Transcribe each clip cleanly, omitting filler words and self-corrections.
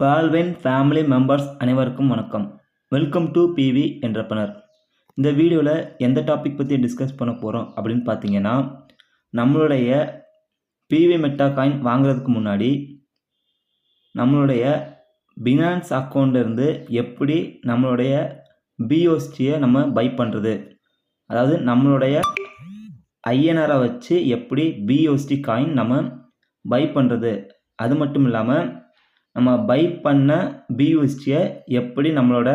Pearlvine family members அனைவருக்கும் வணக்கம். Welcome to PV entrepreneur. இந்த வீடியோவில் எந்த டாபிக் பற்றி டிஸ்கஸ் பண்ண போகிறோம் அப்படின்னு பார்த்தீங்கன்னா, நம்மளுடைய பிவி மெட்டா காயின் வாங்குறதுக்கு முன்னாடி நம்மளுடைய பினான்ஸ் அக்கௌண்ட்லேருந்து எப்படி நம்மளுடைய பியூஎஸ்டியை நம்ம பை பண்ணுறது, அதாவது நம்மளுடைய ஐஎன்ஆரை வச்சு எப்படி பியூஎஸ்டி காயின் நம்ம பை பண்ணுறது, அது மட்டும் இல்லாமல் நம்ம பை பண்ண பியூஎஸ்டியை எப்படி நம்மளோட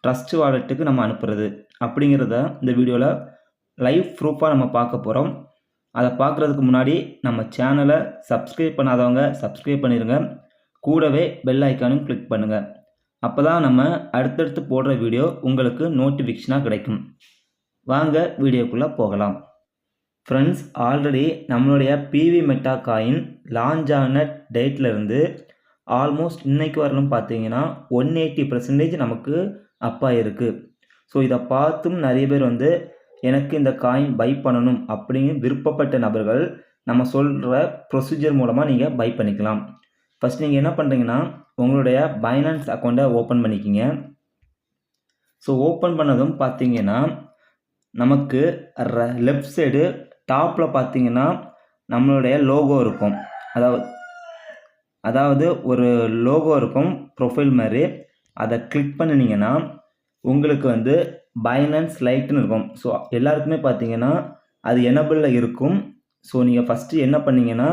ட்ரஸ்ட் வாலெட்டுக்கு நம்ம அனுப்புறது அப்படிங்கிறத இந்த வீடியோவில் லைவ் ப்ரூஃபாக நம்ம பார்க்க போகிறோம். அதை பார்க்குறதுக்கு முன்னாடி நம்ம சேனலை சப்ஸ்கிரைப் பண்ணாதவங்க சப்ஸ்கிரைப் பண்ணிடுங்க, கூடவே பெல் ஐக்கானும் கிளிக் பண்ணுங்கள். அப்போ தான் நம்ம அடுத்தடுத்து போடுற வீடியோ உங்களுக்கு நோட்டிஃபிகேஷனாக கிடைக்கும். வாங்க வீடியோக்குள்ளே போகலாம். ஃப்ரெண்ட்ஸ், ஆல்ரெடி நம்மளுடைய பிவி மெட்டா காயின் லான்ச் ஆன டேட்லேருந்து ஆல்மோஸ்ட் இன்றைக்கு வரலும் பார்த்தீங்கன்னா 180% நமக்கு அப்பாக இருக்குது. ஸோ இதை பார்த்தும் நிறைய பேர் எனக்கு இந்த காயின் பை பண்ணணும் அப்படின்னு விருப்பப்பட்ட நபர்கள் நம்ம சொல்கிற ப்ரொசீஜர் மூலமாக நீங்கள் பை பண்ணிக்கலாம். ஃபஸ்ட் நீங்கள் என்ன பண்ணுறீங்கன்னா, உங்களுடைய பைனான்ஸ் அக்கௌண்ட்டை ஓப்பன் பண்ணிக்கிங்க. ஸோ ஓப்பன் பண்ணதும் பார்த்தீங்கன்னா நமக்கு லெஃப்ட் சைடு டாப்பில் பார்த்தீங்கன்னா நம்மளுடைய லோகோ இருக்கும். அதாவது ஒரு லோகோ இருக்கும் ப்ரொஃபைல் மாதிரி. அதை கிளிக் பண்ணினீங்கன்னா உங்களுக்கு பைனான்ஸ் லைட்னு இருக்கும். ஸோ எல்லாருக்குமே பார்த்தீங்கன்னா அது எனபிளில் இருக்கும். ஸோ நீங்கள் ஃபஸ்ட்டு என்ன பண்ணீங்கன்னா,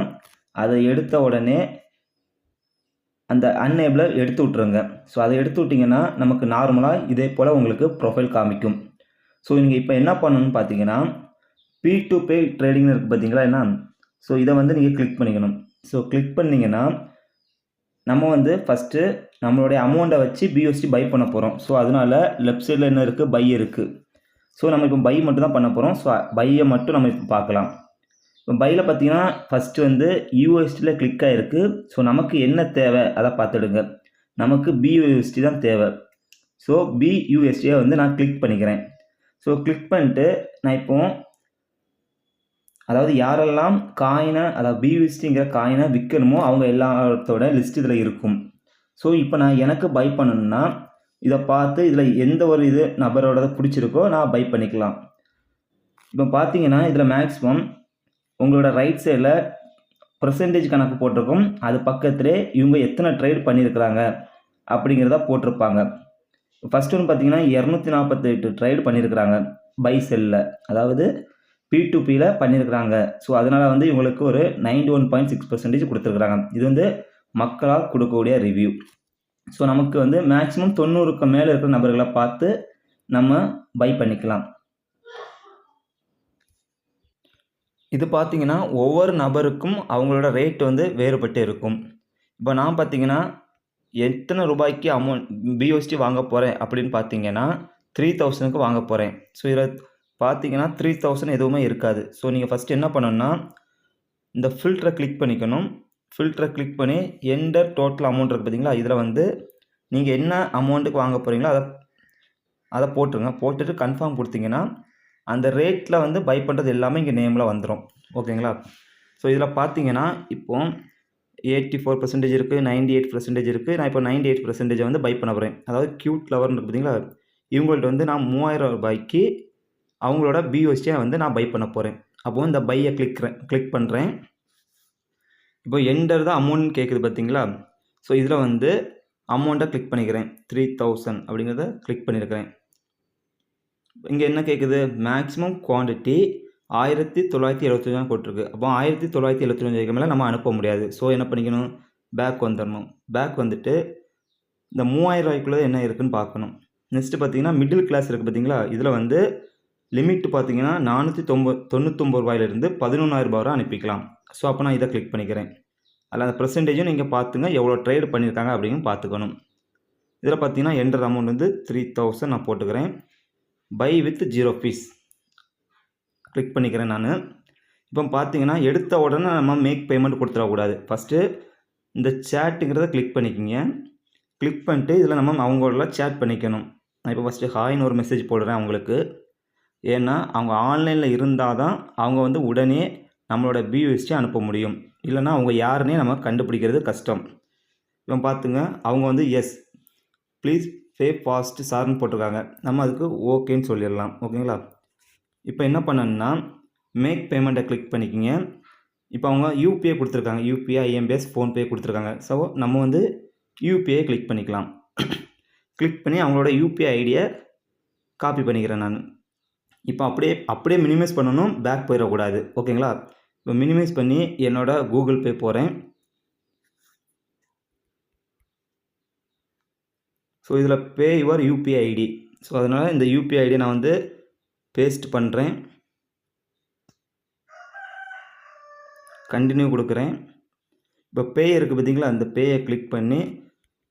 அதை எடுத்த உடனே அந்த அன்ஏபிளை எடுத்து விட்ருங்க. ஸோ அதை எடுத்து விட்டிங்கன்னா நமக்கு நார்மலாக இதே போல் உங்களுக்கு ப்ரொஃபைல் காமிக்கும். ஸோ நீங்கள் இப்போ என்ன பண்ணணும்னு பார்த்தீங்கன்னா, P2P ட்ரேடிங்னு இருக்குது பார்த்தீங்களா என்ன. ஸோ இதை நீங்கள் கிளிக் பண்ணிக்கணும். ஸோ கிளிக் பண்ணிங்கன்னா நம்ம ஃபஸ்ட்டு நம்மளுடைய அமௌண்ட்டை வச்சு பியூஎஸ்டி பை பண்ண போகிறோம். ஸோ அதனால் லெஃப்ட் சைடில் என்ன இருக்குது, பை இருக்குது. ஸோ நம்ம இப்போ பை மட்டும் தான் பண்ண போகிறோம். ஸோ பையை மட்டும் நம்ம இப்போ பார்க்கலாம். இப்போ பையில் பார்த்தீங்கன்னா ஃபஸ்ட்டு யூஎஸ்டியில் கிளிக் ஆகிருக்கு. ஸோ நமக்கு என்ன தேவை அதை பார்த்துடுங்க. நமக்கு பியூஎஸ்டி தான் தேவை. ஸோ பியூஎஸ்டியை நான் கிளிக் பண்ணிக்கிறேன். ஸோ கிளிக் பண்ணிட்டு நான் இப்போது அதாவது யாரெல்லாம் காயினை, அதாவது பியூஎஸ்டிங்கிற காயினை விற்கணுமோ அவங்க எல்லாத்தோட லிஸ்ட் இதில் இருக்கும். ஸோ இப்போ நான் எனக்கு பை பண்ணணுன்னா இதை பார்த்து இதில் எந்த ஒரு நபரோட பிடிச்சிருக்கோ நான் பை பண்ணிக்கலாம். இப்போ பார்த்தீங்கன்னா இதில் மேக்ஸிமம் உங்களோட ரைட் சைடில் பர்சன்டேஜ் கணக்கு போட்டிருக்கும். அது பக்கத்துலேயே இவங்க எத்தனை ட்ரேட் பண்ணியிருக்கிறாங்க அப்படிங்கிறத போட்டிருப்பாங்க. ஃபஸ்ட்டு ஒன்று பார்த்தீங்கன்னா 248 ட்ரேட் பண்ணியிருக்கிறாங்க பை செல்லில், அதாவது P2Pயில் பண்ணியிருக்கிறாங்க. ஸோ அதனால் இவங்களுக்கு ஒரு 91.6% கொடுத்துருக்குறாங்க. இது மக்களால் கொடுக்கக்கூடிய ரிவ்யூ. ஸோ நமக்கு மேக்ஸிமம் 90க்கு மேலே இருக்கிற நபர்களை பார்த்து நம்ம பை பண்ணிக்கலாம். இது பார்த்திங்கன்னா ஒவ்வொரு நபருக்கும் அவங்களோட ரேட் வேறுபட்டு இருக்கும். இப்போ நான் பார்த்தீங்கன்னா எத்தனை ரூபாய்க்கு அமௌண்ட் பியூஎஸ்டி வாங்க போகிறேன் அப்படின்னு பார்த்தீங்கன்னா 3000க்கு வாங்க போகிறேன். ஸோ இதில் பார்த்தீங்கன்னா 3000 எதுவுமே இருக்காது. ஸோ நீங்கள் ஃபஸ்ட்டு என்ன பண்ணணும்னா, இந்த ஃபில்டரை கிளிக் பண்ணிக்கணும். ஃபில்டரை கிளிக் பண்ணி என்டர் டோட்டல் அமௌண்ட் இருக்குது பார்த்தீங்களா, இதில் நீங்கள் என்ன அமௌண்ட்டுக்கு வாங்க போகிறீங்களோ அதை போட்டுருங்க. போட்டுட்டு கன்ஃபார்ம் கொடுத்தீங்கன்னா அந்த ரேட்டில் பை பண்ணுறது எல்லாமே இங்கே நேமில் வந்துடும். ஓகேங்களா. ஸோ இதில் பார்த்தீங்கன்னா இப்போது 84% இருக்குது, 98% இருக்குது. நான் இப்போ 98% பை பண்ண போகிறேன். அதாவது கியூட் லவர்னு இருக்குது பார்த்தீங்களா, இவங்கள்ட்ட நான் 3000 ரூபாய்க்கு அவங்களோட பியூஎஸ்டியை நான் பை பண்ண போகிறேன். அப்போது இந்த பையை கிளிக் பண்ணுறேன். இப்போ என்டர் தான் அமௌண்ட் கேட்குது பார்த்தீங்களா. ஸோ இதில் அமௌண்ட்டை கிளிக் பண்ணிக்கிறேன். 3000 அப்படிங்கிறத கிளிக் பண்ணியிருக்கிறேன். இங்கே என்ன கேட்குது, மேக்ஸிமம் குவான்டிட்டி 1975 போட்டிருக்கு. அப்போ 1975 மேலே நம்ம அனுப்ப முடியாது. ஸோ என்ன பண்ணிக்கணும், பேக் வந்துடணும். பேக் வந்துட்டு இந்த 3000 ரூபாய்க்குள்ளே என்ன இருக்குதுன்னு பார்க்கணும். நெக்ஸ்ட்டு பார்த்தீங்கன்னா மிடில் கிளாஸ் இருக்குது பார்த்தீங்களா, இதில் லிமிட் பார்த்தீங்கன்னா 499 ரூபாயிலிருந்து 11,000 ரூபா வரை அனுப்பிக்கலாம். ஸோ அப்போ நான் இதை கிளிக் பண்ணிக்கிறேன். அதில் அந்த பர்சன்டேஜும் நீங்கள் பார்த்துங்க, எவ்வளோ ட்ரேட் பண்ணியிருக்காங்க அப்படின்னு பார்த்துக்கணும். இதில் பார்த்தீங்கன்னா என்டர் அமௌண்ட் 3000 நான் போட்டுக்கிறேன். பை வித் 0 ஃபீஸ் கிளிக் பண்ணிக்கிறேன் நான். இப்போ பார்த்தீங்கன்னா எடுத்த உடனே நம்ம மேக் பேமெண்ட் கொடுத்துடக்கூடாது. ஃபஸ்ட்டு இந்த சேட்டுங்கிறத கிளிக் பண்ணிக்கிங்க. கிளிக் பண்ணிட்டு இதில் நம்ம அவங்களோட சேட் பண்ணிக்கணும். நான் இப்போ ஃபஸ்ட்டு ஹாய்னு ஒரு மெசேஜ் போடுறேன் அவங்களுக்கு. ஏன்னா அவங்க ஆன்லைனில் இருந்தால் தான் அவங்க உடனே நம்மளோட பியூஎஸ்டி அனுப்ப முடியும். இல்லைனா அவங்க யாருன்னே நம்ம கண்டுபிடிக்கிறது கஷ்டம். இவன் பார்த்துங்க, அவங்க வந்து எஸ் ப்ளீஸ் பே ஃபாஸ்ட் சார்னு போட்டிருக்காங்க. நம்ம அதுக்கு ஓகேன்னு சொல்லிடலாம். ஓகேங்களா? இப்போ என்ன பண்ணணும்னா மேக் பேமெண்ட்டை கிளிக் பண்ணிக்கிங்க. இப்போ அவங்க யூபிஐ கொடுத்துருக்காங்க. யூபிஐ, ஐஎம்பிஎஸ், ஃபோன்பே கொடுத்துருக்காங்க. ஸோ நம்ம வந்து யூபிஐ கிளிக் பண்ணிக்கலாம். கிளிக் பண்ணி அவங்களோட யூபிஐ ஐடியை காப்பி பண்ணிக்கிறேன் நான். இப்போ அப்படியே மினிமைஸ் பண்ணணும், பேக் போயிடக்கூடாது. ஓகேங்களா? இப்போ மினிமைஸ் பண்ணி என்னோட கூகுள் பே போகிறேன். ஸோ இதில் pay your UPI ID. So அதனால் இந்த யூபிஐ ஐடியை நான் வந்து பேஸ்ட் பண்ணுறேன். கண்டினியூ கொடுக்குறேன். இப்போ பே இருக்குது பார்த்தீங்களா, அந்த பேயை கிளிக் பண்ணி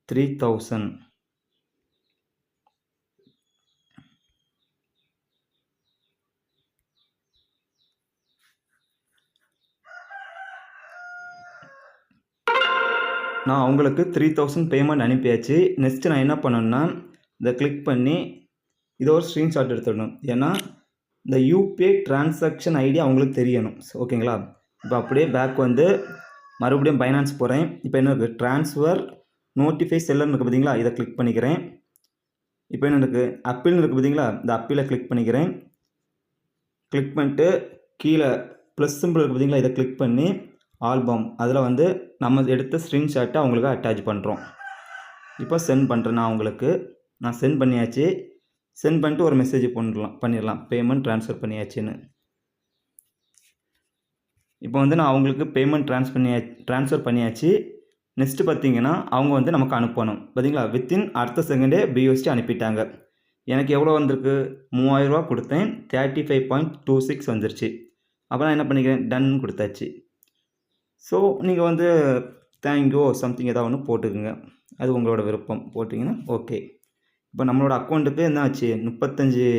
3000 நான் அவங்களுக்கு 3000 பேமெண்ட் அனுப்பியாச்சு. நெக்ஸ்ட்டு நான் என்ன பண்ணணுன்னா இதை கிளிக் பண்ணி இதை ஒரு ஸ்க்ரீன்ஷாட் எடுத்துடணும். ஏன்னா இந்த யூபிஐ டிரான்சாக்ஷன் ஐடி அவங்களுக்கு தெரியணும். ஓகேங்களா? இப்போ அப்படியே பேக் வந்து மறுபடியும் பைனான்ஸ் போகிறேன். இப்போ என்ன இருக்குது, ட்ரான்ஸ்ஃபர் நோட்டிஃபை செல்லர்னு இருக்குது பார்த்தீங்களா, இதை கிளிக் பண்ணிக்கிறேன். இப்போ என்ன இருக்குது, அப்பில்னு இருக்குது பார்த்தீங்களா, இந்த அப்பிலை கிளிக் பண்ணிக்கிறேன். கிளிக் பண்ணிட்டு கீழே ப்ளஸ் சிம்பிள் இருக்குது பார்த்தீங்களா, இதை கிளிக் பண்ணி ஆல்பம், அதில் வந்து நம்ம எடுத்த ஸ்க்ரீன்ஷாட்டை அவங்களுக்கு அட்டாச் பண்ணுறோம். இப்போ சென்ட் பண்ணுறேன். நான் சென்ட் பண்ணியாச்சு. சென்ட் பண்ணிட்டு ஒரு மெசேஜ் பண்ணிடலாம் பேமெண்ட் ட்ரான்ஸ்ஃபர் பண்ணியாச்சுன்னு. இப்போ வந்து நான் அவங்களுக்கு பேமெண்ட் ட்ரான்ஸ்ஃபர் பண்ணியாச்சு. நெக்ஸ்ட்டு பார்த்தீங்கன்னா அவங்க வந்து நமக்கு அனுப்பணும். பார்த்தீங்களா, வித்தின் அடுத்த செகண்டே BUSD அனுப்பிட்டாங்க. எனக்கு எவ்வளோ வந்திருக்கு, 3000 ரூபா கொடுத்தேன், 35.26 வந்துருச்சு. அப்போ நான் என்ன பண்ணிக்கிறேன், டன் கொடுத்தாச்சு. ஸோ நீங்கள் வந்து தேங்க்யூ சம்திங் ஏதாவது ஒன்று போட்டுக்குங்க, அது உங்களோட விருப்பம். போட்டிங்கன்னா ஓகே. இப்போ நம்மளோட அக்கௌண்ட்டுக்கு என்ன ஆச்சு, 35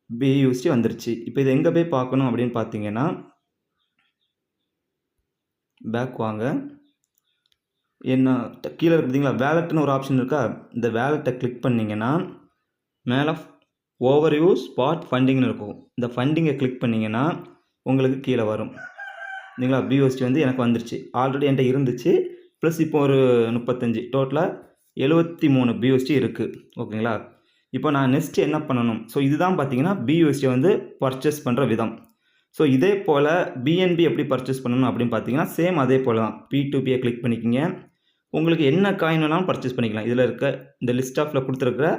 BUSD வந்துருச்சு. இப்போ இது எங்கே போய் பார்க்கணும் அப்படின்னு பார்த்தீங்கன்னா, பேக் வாங்க. என்ன கீழே இருக்குது பார்த்தீங்களா, வேலெட்னு ஒரு ஆப்ஷன் இருக்கா, இந்த வேலெட்டை கிளிக் பண்ணிங்கன்னா மேலே ஓவர்வியூ ஸ்பாட் ஃபண்டிங்னு இருக்கும். இந்த ஃபண்டிங்கை கிளிக் பண்ணிங்கன்னா உங்களுக்கு கீழே வரும். இல்லைங்களா, BUSD வந்து எனக்கு வந்துருச்சு. ஆல்ரெடி என்கிட்ட இருந்துச்சு, ப்ளஸ் இப்போ ஒரு 35, டோட்டலாக 73 BUSD இருக்குது. ஓகேங்களா? இப்போ நான் நெக்ஸ்ட்டு என்ன பண்ணணும், ஸோ இதுதான் பார்த்தீங்கன்னா BUSD வந்து பர்ச்சேஸ் பண்ணுற விதம். ஸோ இதே போல் BNB எப்படி பர்ச்சேஸ் பண்ணணும் அப்படின்னு பார்த்தீங்கன்னா சேம் அதே போல் தான். P2Pயை கிளிக் பண்ணிக்கிங்க. உங்களுக்கு என்ன காயின் வேணாலும் பர்ச்சேஸ் பண்ணிக்கலாம். இதில் இருக்க இந்த லிஸ்ட் ஆஃபில் கொடுத்துருக்கிற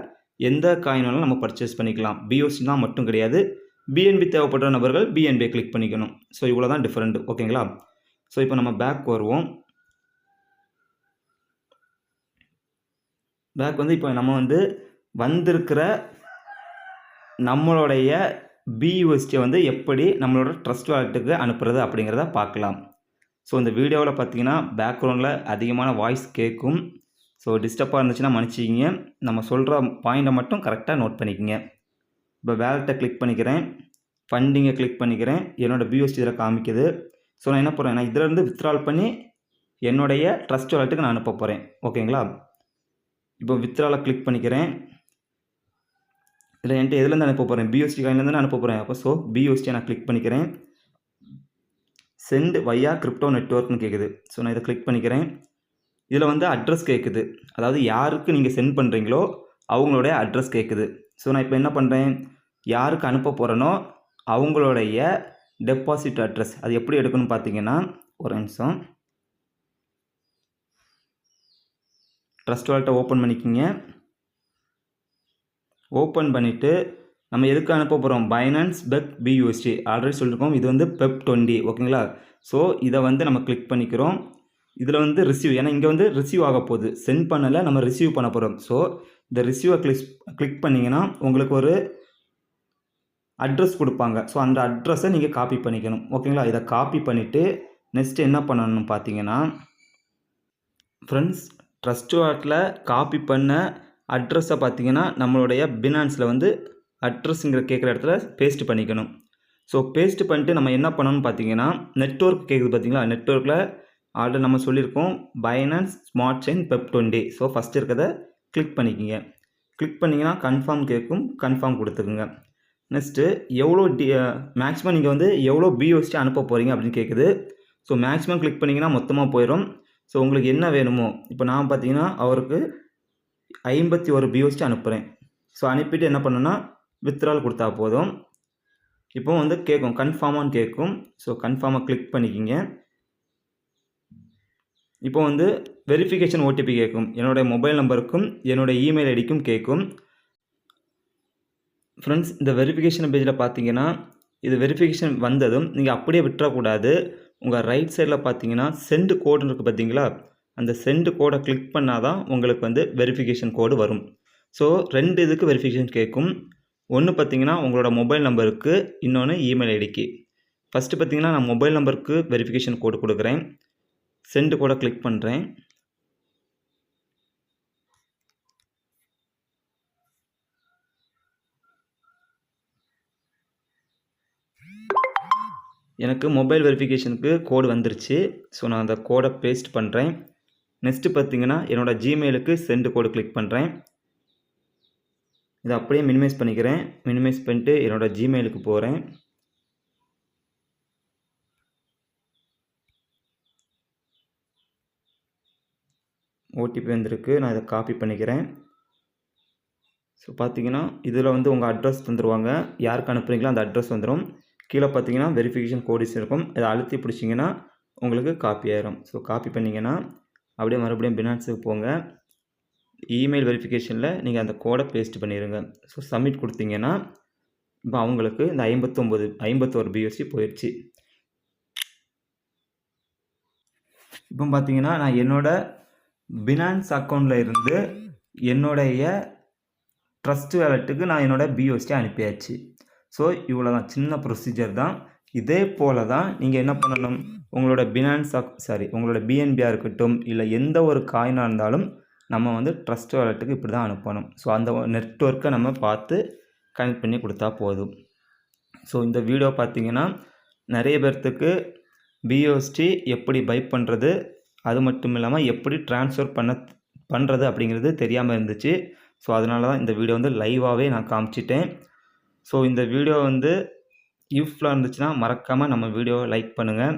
எந்த காயின் வேணாலும் நம்ம பர்ச்சேஸ் பண்ணிக்கலாம். BUSD தான் மட்டும் கிடையாது. BNB தேவைப்படுற நபர்கள் BNB கிளிக் பண்ணிக்கணும். ஸோ இவ்வளோ தான் டிஃப்ரெண்ட். ஓகேங்களா? ஸோ இப்போ நம்ம பேக் வருவோம். பேக் வந்து இப்போ நம்ம வந்து வந்திருக்கிற நம்மளுடைய BUSD வந்து எப்படி நம்மளோட ட்ரஸ்ட் வாலெட்டுக்கு அனுப்புறது அப்படிங்கிறத பார்க்கலாம். ஸோ இந்த வீடியோவில் பார்த்தீங்கன்னா பேக்ரவுண்டில் அதிகமான வாய்ஸ் கேட்கும். ஸோ டிஸ்டர்பாக இருந்துச்சுன்னா மன்னிச்சிக்கிங்க. நம்ம சொல்கிற பாயிண்ட்டை மட்டும் கரெக்டாக நோட் பண்ணிக்கோங்க. இப்போ வேலெட்டை கிளிக் பண்ணிக்கிறேன், ஃபண்டிங்கை கிளிக் பண்ணிக்கிறேன். என்னோடய BUSD இதில் காமிக்குது. ஸோ நான் என்ன போகிறேன், நான் இதிலேருந்து வித்ட்ரால் பண்ணி என்னுடைய ட்ரஸ்ட் வாலெட்டுக்கு நான் அனுப்ப போகிறேன். ஓகேங்களா? இப்போ வித்ட்ராலை கிளிக் பண்ணிக்கிறேன். இதில் என்கிட்ட எதுலேருந்து அனுப்ப போகிறேன், BUSD காயின்லேருந்து அனுப்ப போகிறேன். அப்போ ஸோ BUSD நான் கிளிக் பண்ணிக்கிறேன். சென்ட் வையா கிரிப்டோ நெட்வொர்க்னு கேட்குது. ஸோ நான் இதை கிளிக் பண்ணிக்கிறேன். இதில் வந்து அட்ரஸ் கேட்குது, அதாவது யாருக்கு நீங்கள் சென்ட் பண்ணுறீங்களோ அவங்களுடைய அட்ரஸ் கேட்குது. ஸோ நான் இப்போ என்ன பண்ணுறேன், யாருக்கு அனுப்ப போகிறேனோ அவங்களுடைய டெபாசிட் அட்ரஸ் அது எப்படி எடுக்கணும்னு பார்த்தீங்கன்னா, ஒரு நிமிஷம், ட்ரஸ்ட் வாலெட்டை ஓப்பன் பண்ணிக்கிங்க. ஓப்பன் பண்ணிவிட்டு நம்ம எதுக்கு அனுப்ப போகிறோம், பைனான்ஸ் பெக் BUSD ஆல்ரெடி சொல்லியிருக்கோம். இது வந்து PEP20. ஓகேங்களா? ஸோ இதை வந்து நம்ம கிளிக் பண்ணிக்கிறோம். இதில் வந்து ரிசீவ், ஏன்னா இங்கே வந்து ரிசீவ் ஆக போகுது, சென்ட் பண்ணலை, நம்ம ரிசீவ் பண்ண போகிறோம். ஸோ இந்த ரிசீவை கிளிக் பண்ணிங்கன்னா உங்களுக்கு ஒரு அட்ரஸ் கொடுப்பாங்க. ஸோ அந்த அட்ரஸை நீங்கள் காப்பி பண்ணிக்கணும். ஓகேங்களா? இதை காப்பி பண்ணிவிட்டு நெக்ஸ்ட்டு என்ன பண்ணணும்னு பார்த்தீங்கன்னா, ஃப்ரெண்ட்ஸ் ட்ரஸ்ட் வாலெட்டில் காப்பி பண்ண அட்ரஸை பார்த்தீங்கன்னா நம்மளுடைய பினான்ஸில் வந்து அட்ரஸுங்கிற கேட்குற இடத்துல பேஸ்ட் பண்ணிக்கணும். ஸோ பேஸ்ட் பண்ணிட்டு நம்ம என்ன பண்ணணும்னு பார்த்தீங்கன்னா, நெட்வொர்க் கேட்குது பார்த்தீங்களா, நெட்வொர்க்கில் ஆல்ரெடி நம்ம சொல்லியிருக்கோம் finance smart chain PEP20. So first இருக்கிறத கிளிக் பண்ணிக்கிங்க. கிளிக் பண்ணிங்கன்னா கன்ஃபார்ம் கேட்கும், கன்ஃபார்ம் கொடுத்துக்குங்க. நெக்ஸ்ட்டு எவ்வளோ மேக்ஸிமம் நீங்கள் வந்து எவ்வளோ BUSD அனுப்ப போகிறீங்க அப்படின்னு கேட்குது. ஸோ மேக்ஸிமம் கிளிக் பண்ணிங்கன்னா மொத்தமாக போயிடும். ஸோ உங்களுக்கு என்ன வேணுமோ, இப்போ நான் பார்த்தீங்கன்னா அவருக்கு 51 BUSD அனுப்புகிறேன். ஸோ அனுப்பிட்டு என்ன பண்ணணும்னா வித்ட்ரால் கொடுத்தா போதும். இப்போ வந்து கேட்கும் கன்ஃபார்மான்னு கேட்கும். ஸோ கன்ஃபார்மாக கிளிக் பண்ணிக்கிங்க. இப்போ வந்து வெரிஃபிகேஷன் ஓடிபி கேட்கும். என்னுடைய மொபைல் நம்பருக்கும் என்னுடைய இமெயில் ஐடிக்கும் கேட்கும். ஃப்ரெண்ட்ஸ், இந்த வெரிஃபிகேஷன் பேஜில் பார்த்தீங்கன்னா இது வெரிஃபிகேஷன் வந்ததும் நீங்கள் அப்படியே விட்டுறக்கூடாது. உங்கள் ரைட் சைடில் பார்த்தீங்கன்னா சென்ட் கோடுன்னு இருக்குது பார்த்தீங்களா, அந்த சென்ட் கோடை கிளிக் பண்ணால் தான் உங்களுக்கு வந்து வெரிஃபிகேஷன் கோடு வரும். ஸோ 2 இதுக்கு வெரிஃபிகேஷன் கேட்கும். ஒன்று பார்த்தீங்கன்னா உங்களோட மொபைல் நம்பருக்கு, இன்னொன்று இமெயில் ஐடிக்கு. ஃபஸ்ட்டு பார்த்தீங்கன்னா நான் மொபைல் நம்பருக்கு வெரிஃபிகேஷன் கோடு கொடுக்குறேன். சென்ட் கோடை கிளிக் பண்ணுறேன். எனக்கு மொபைல் வெரிஃபிகேஷனுக்கு கோடு வந்துருச்சு. ஸோ நான் அந்த கோடை பேஸ்ட் பண்ணுறேன். நெக்ஸ்ட்டு பார்த்தீங்கன்னா என்னோடய ஜிமெயிலுக்கு சென்ட் கோடு கிளிக் பண்ணுறேன். இதை அப்படியே மினிமைஸ் பண்ணிக்கிறேன். மினிமைஸ் பண்ணிட்டு என்னோடய ஜிமெயிலுக்கு போகிறேன். ஓடிபி வந்திருக்கு. நான் இதை காப்பி பண்ணிக்கிறேன். ஸோ பார்த்தீங்கன்னா இதில் வந்து உங்கள் அட்ரஸ் தந்துடுவாங்க. யாருக்கு அனுப்புகிறீங்களோ அந்த அட்ரஸ் வந்துடும். கீழே பார்த்தீங்கன்னா வெரிஃபிகேஷன் கோடிஸ் இருக்கும். இதை அழுத்தி பிடிச்சிங்கன்னா உங்களுக்கு காப்பி ஆயிரும். ஸோ காப்பி பண்ணிங்கன்னா அப்படியே மறுபடியும் பினான்ஸுக்கு போங்க. இமெயில் வெரிஃபிகேஷனில் நீங்கள் அந்த கோடை பேஸ்ட் பண்ணிடுங்க. ஸோ சப்மிட் கொடுத்தீங்கன்னா இப்போ அவங்களுக்கு இந்த 51 BUSD போயிடுச்சு. இப்போ பார்த்தீங்கன்னா நான் என்னோடய பினான்ஸ் அக்கௌண்ட்டில் இருந்து என்னுடைய ட்ரஸ்ட் வேலெட்டுக்கு நான் என்னோடய BUSD அனுப்பியாச்சு. ஸோ இவ்வளோ தான், சின்ன ப்ரொசீஜர் தான். இதே போல் தான் நீங்கள் என்ன பண்ணணும், உங்களோட உங்களோட BNBயாக இருக்கட்டும், இல்லை எந்த ஒரு காயினாக இருந்தாலும் நம்ம வந்து ட்ரஸ்ட் வேலெட்டுக்கு இப்படி தான் அனுப்பணும். ஸோ அந்த நெட்வொர்க்கை நம்ம பார்த்து கனெக்ட் பண்ணி கொடுத்தா போதும். ஸோ இந்த வீடியோ பார்த்தீங்கன்னா நிறைய பேர்த்துக்கு BUSD எப்படி பை பண்ணுறது, அது மட்டும் இல்லாமல் எப்படி ட்ரான்ஸ்ஃபர் பண்ணுறது அப்படிங்கிறது தெரியாமல் இருந்துச்சு. ஸோ அதனால தான் இந்த வீடியோ வந்து லைவாகவே நான் காமிச்சிட்டேன். ஸோ இந்த வீடியோ வந்து யூஸ்ஃபுல்லாக இருந்துச்சுன்னா மறக்காமல் நம்ம வீடியோவை லைக் பண்ணுங்கள்.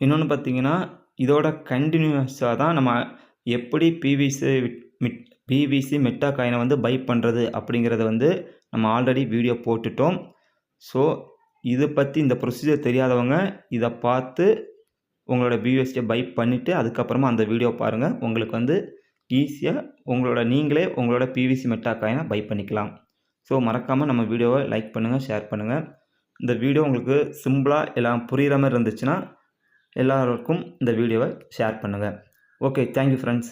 இன்னொன்று பார்த்தீங்கன்னா இதோட கண்டினியூஸாக தான் நம்ம எப்படி பிவிசி மெட்டா காயினை வந்து பை பண்ணுறது அப்படிங்கிறத வந்து நம்ம ஆல்ரெடி வீடியோ போட்டுட்டோம். ஸோ இதை பற்றி இந்த ப்ரொசீஜர் தெரியாதவங்க இதை பார்த்து உங்களோட BUSD பை பண்ணிவிட்டு அதுக்கப்புறமா அந்த வீடியோ பாருங்கள். உங்களுக்கு வந்து ஈஸியாக நீங்களே உங்களோட பிவிசி மெட்டா காயினை பை பண்ணிக்கலாம். ஸோ மறக்காமல் நம்ம வீடியோவை லைக் பண்ணுங்கள், ஷேர் பண்ணுங்கள். இந்த வீடியோ உங்களுக்கு சிம்பிளாக எல்லாம் புரிகிற மாதிரி இருந்துச்சுன்னா எல்லாருக்கும் இந்த வீடியோவை ஷேர் பண்ணுங்கள். Okay, thank you friends.